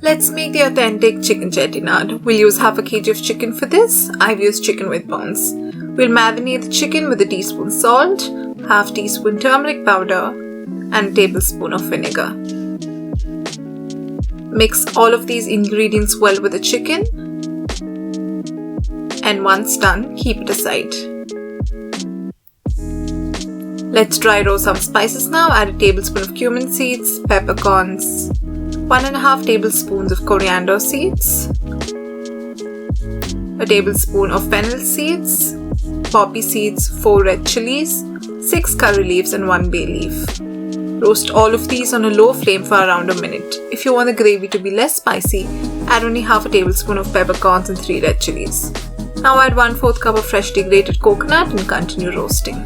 Let's make the authentic chicken chettinad. We'll use half a kg of chicken for this. I've used chicken with bones. We'll marinate the chicken with a teaspoon salt, half teaspoon turmeric powder, and a tablespoon of vinegar. Mix all of these ingredients well with the chicken, and once done, keep it aside. Let's dry roast some spices now. Add a tablespoon of cumin seeds, peppercorns, 1.5 tablespoons of coriander seeds, a tablespoon of fennel seeds, poppy seeds, 4 red chillis, 6 curry leaves and 1 bay leaf. Roast all of these on a low flame for around a minute. If you want the gravy to be less spicy, add only half a tablespoon of peppercorns and 3 red chillis. Now add 1/4 cup of freshly grated coconut and continue roasting.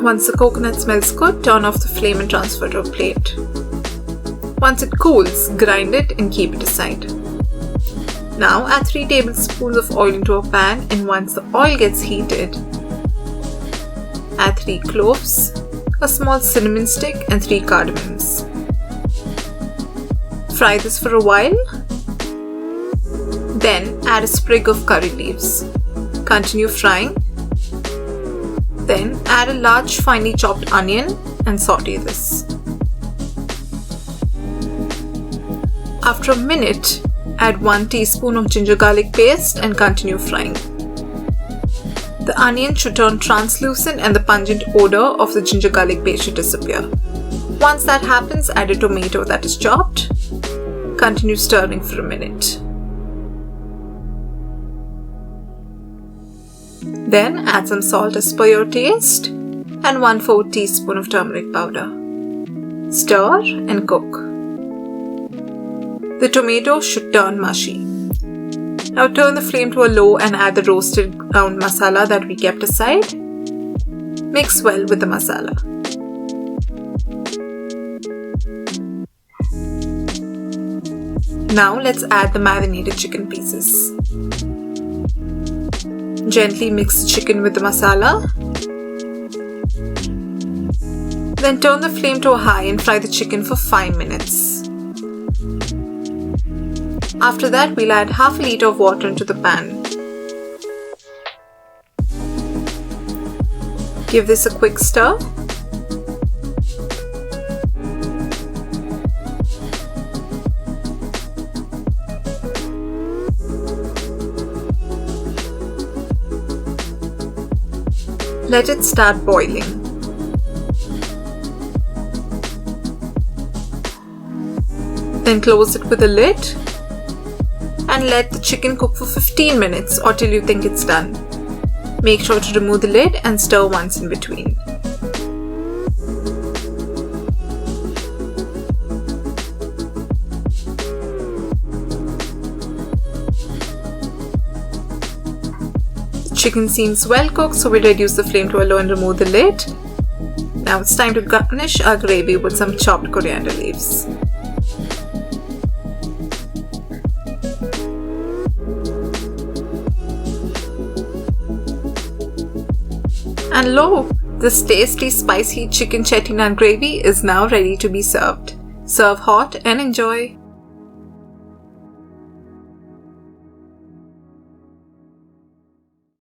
Once the coconut smells good, turn off the flame and transfer to a plate. Once it cools, grind it and keep it aside. Now add 3 tablespoons of oil into a pan, and once the oil gets heated, add 3 cloves, a small cinnamon stick and 3 cardamoms. Fry this for a while. Then add a sprig of curry leaves. Continue frying. Then add a large finely chopped onion and saute this. After a minute, add 1 teaspoon of ginger garlic paste and continue frying. The onion should turn translucent and the pungent odor of the ginger garlic paste should disappear. Once that happens, add a tomato that is chopped. Continue stirring for a minute. Then add some salt as per your taste and 1/4 teaspoon of turmeric powder. Stir and cook. The tomato should turn mushy. Now turn the flame to a low and add the roasted ground masala that we kept aside. Mix well with the masala. Now let's add the marinated chicken pieces. Gently mix the chicken with the masala. Then turn the flame to a high and fry the chicken for 5 minutes. After that, we'll add half a liter of water into the pan. Give this a quick stir. Let it start boiling. Then close it with a lid and let the chicken cook for 15 minutes or till you think it's done. Make sure to remove the lid and stir once in between. Chicken seems well cooked, so we'll reduce the flame to a low and remove the lid. Now it's time to garnish our gravy with some chopped coriander leaves. And lo! This tasty spicy chicken chettinad gravy is now ready to be served. Serve hot and enjoy!